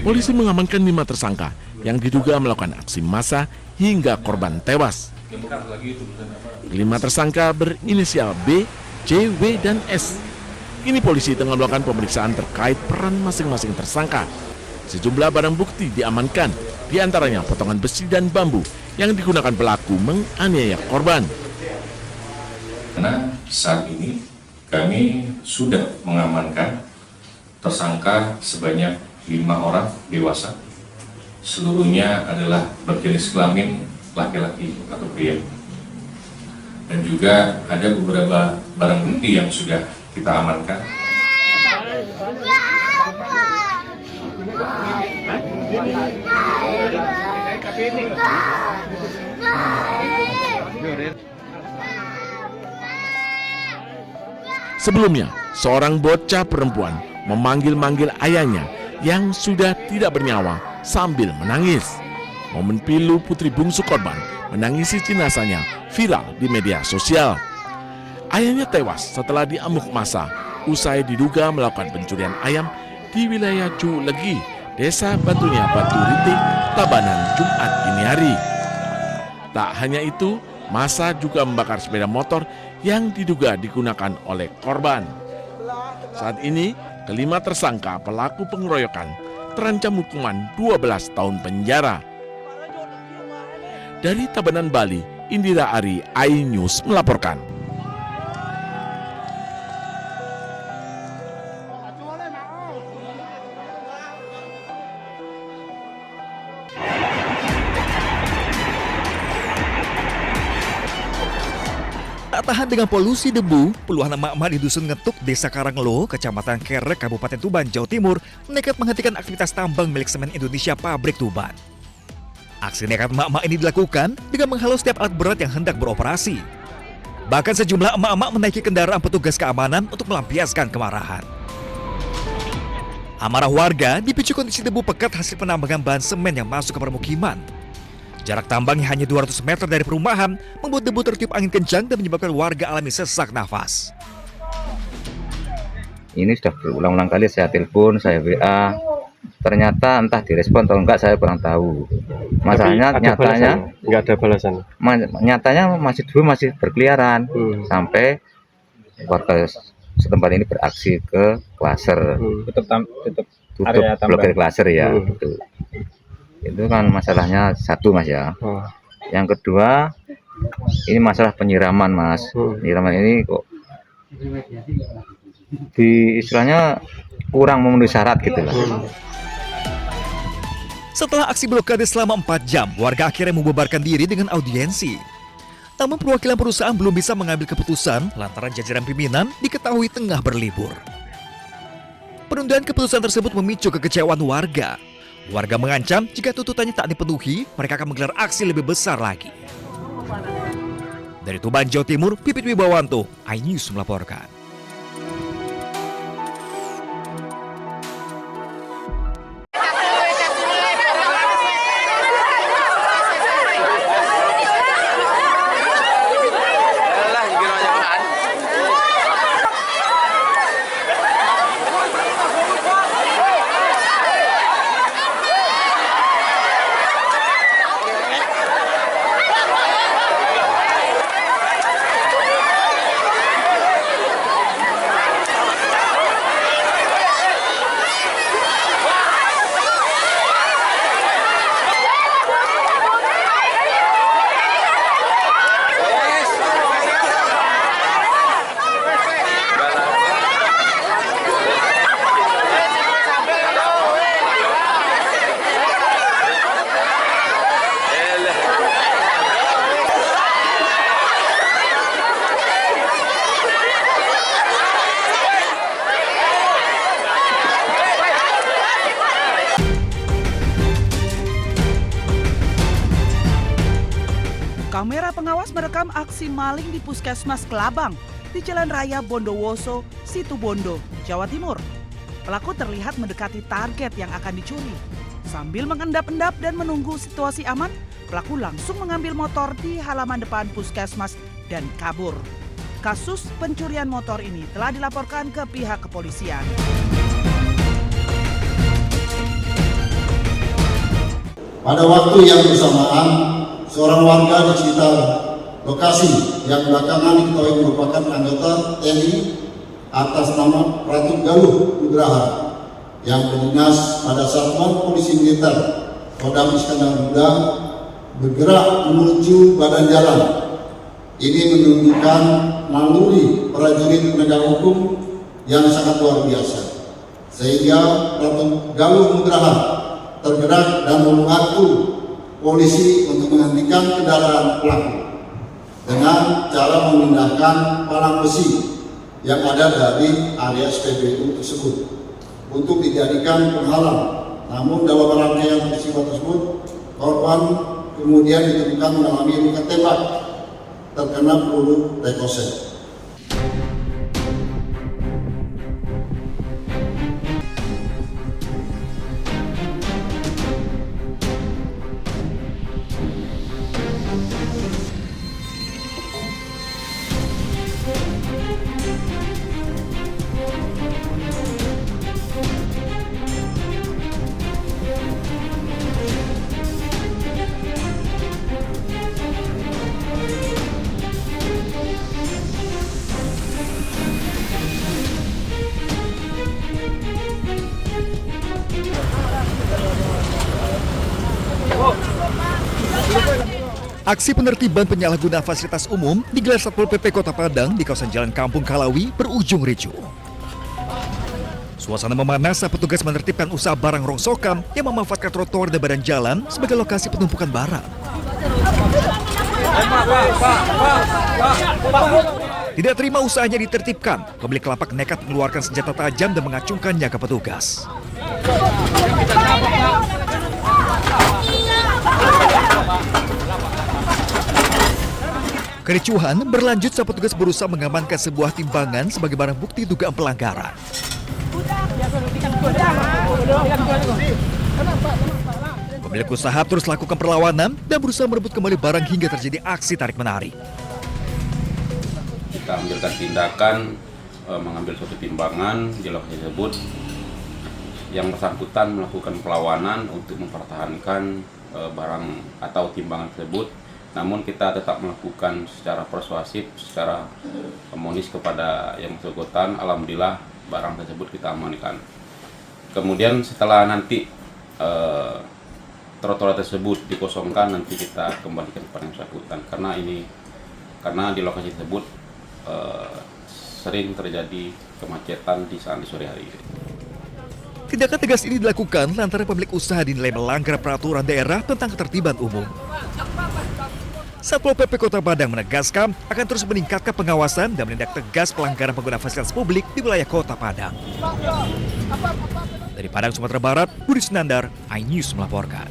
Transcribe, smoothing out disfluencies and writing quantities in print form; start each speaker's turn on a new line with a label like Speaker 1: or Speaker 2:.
Speaker 1: Polisi mengamankan 5 tersangka yang diduga melakukan aksi massa hingga korban tewas. 5 tersangka berinisial B, C, W, dan S. Kini polisi tengah melakukan pemeriksaan terkait peran masing-masing tersangka. Sejumlah barang bukti diamankan, di antaranya potongan besi dan bambu yang digunakan pelaku menganiaya korban.
Speaker 2: Karena saat ini kami sudah mengamankan tersangka sebanyak 5 orang dewasa. Seluruhnya adalah berjenis kelamin laki-laki atau pria. Dan juga ada beberapa barang bukti yang sudah kita amankan.
Speaker 1: Sebelumnya, seorang bocah perempuan memanggil-manggil ayahnya yang sudah tidak bernyawa sambil menangis. Momen pilu putri bungsu korban menangisi jenazahnya viral di media sosial. Ayahnya tewas setelah diamuk massa usai diduga melakukan pencurian ayam di wilayah Culegi, Desa Batunya Batu Ritik, Tabanan, Jumat dini hari. Tak hanya itu, massa juga membakar sepeda motor yang diduga digunakan oleh korban. Saat ini, kelima tersangka pelaku pengeroyokan terancam hukuman 12 tahun penjara. Dari Tabanan, Bali, Indira Ari, iNews melaporkan.
Speaker 3: Tak tahan dengan polusi debu, puluhan emak-emak di Dusun Ngetuk, Desa Karanglo, Kecamatan Kerek, Kabupaten Tuban, Jawa Timur, nekat menghentikan aktivitas tambang milik Semen Indonesia Pabrik Tuban. Aksi nekat emak-emak ini dilakukan dengan menghalau setiap alat berat yang hendak beroperasi. Bahkan sejumlah emak-emak menaiki kendaraan petugas keamanan untuk melampiaskan kemarahan. Amarah warga dipicu kondisi debu pekat hasil penambangan bahan semen yang masuk ke permukiman. Jarak tambangnya hanya 200 meter dari perumahan, membuat debu tertiup angin kencang dan menyebabkan warga alami sesak nafas.
Speaker 4: Ini sudah berulang-ulang kali saya telepon, saya WA, ternyata entah direspon atau enggak saya kurang tahu. Masalahnya nyatanya
Speaker 5: nggak ada balasan.
Speaker 4: Nyatanya masih berkeliaran sampai warga setempat ini beraksi ke klaser. Tutup blokir klaser ya. Gitu. Itu kan masalahnya satu, Mas ya. Yang kedua, ini masalah penyiraman, Mas. Penyiraman ini kok di istilahnya kurang memenuhi syarat gitu lah.
Speaker 3: Setelah aksi blokade selama 4 jam, warga akhirnya membubarkan diri dengan audiensi. Namun perwakilan perusahaan belum bisa mengambil keputusan lantaran jajaran pimpinan diketahui tengah berlibur. Penundaan keputusan tersebut memicu kekecewaan warga. Warga mengancam jika tuntutannya tak dipenuhi, mereka akan menggelar aksi lebih besar lagi. Dari Tuban, Jawa Timur, Pipit Wibawanto, iNews melaporkan.
Speaker 6: Kamera pengawas merekam aksi maling di Puskesmas Kelabang di Jalan Raya Bondowoso, Situbondo, Jawa Timur. Pelaku terlihat mendekati target yang akan dicuri. Sambil mengendap-endap dan menunggu situasi aman, pelaku langsung mengambil motor di halaman depan Puskesmas dan kabur. Kasus pencurian motor ini telah dilaporkan ke pihak kepolisian.
Speaker 5: Pada waktu yang bersamaan, seorang warga di sekitar lokasi yang belakangan diketahui merupakan anggota TNI atas nama Ratu Galuh Nugraha yang berdinas pada Satuan Polisi Militer Kodam Iskandar Muda bergerak menuju badan jalan. Ini menunjukkan naluri prajurit penegak hukum yang sangat luar biasa, sehingga Ratu Galuh Nugraha tergerak dan membantu polisi untuk menghentikan kendaraan pelaku dengan cara memindahkan palang besi yang ada dari area SPBU tersebut untuk dijadikan penghalang. Namun dalam rangkaian peristiwa tersebut, korban kemudian ditemukan mengalami luka tembak terkena peluru rekoset.
Speaker 3: Aksi penertiban penyalahgunaan fasilitas umum digelar Satpol PP Kota Padang di kawasan Jalan Kampung Kalawi berujung ricuh. Suasana memanas saat petugas menertibkan usaha barang rongsokan yang memanfaatkan trotoar dan badan jalan sebagai lokasi penumpukan barang. Tidak terima usahanya ditertibkan, pemilik lapak nekat mengeluarkan senjata tajam dan mengacungkannya ke petugas. Kericuhan berlanjut saat petugas berusaha mengamankan sebuah timbangan sebagai barang bukti dugaan pelanggaran. Pemilik usaha terus lakukan perlawanan dan berusaha merebut kembali barang hingga terjadi aksi tarik-menarik.
Speaker 7: Kita ambilkan tindakan mengambil suatu timbangan di lokasi tersebut. Yang bersangkutan melakukan perlawanan untuk mempertahankan barang atau timbangan tersebut. Namun kita tetap melakukan secara persuasif, secara harmonis kepada yang bersangkutan. Alhamdulillah barang tersebut kita amankan. Kemudian setelah nanti trotoar tersebut dikosongkan, nanti kita kembalikan kepada yang bersangkutan. Karena di lokasi tersebut sering terjadi kemacetan di saat sore hari.
Speaker 3: Tindakan tegas ini dilakukan lantaran pemilik usaha dinilai melanggar peraturan daerah tentang ketertiban umum. Satpol PP Kota Padang menegaskan akan terus meningkatkan pengawasan dan menindak tegas pelanggaran pengguna fasilitas publik di wilayah Kota Padang. Dari Padang, Sumatera Barat, Budi Sunandar, iNews melaporkan.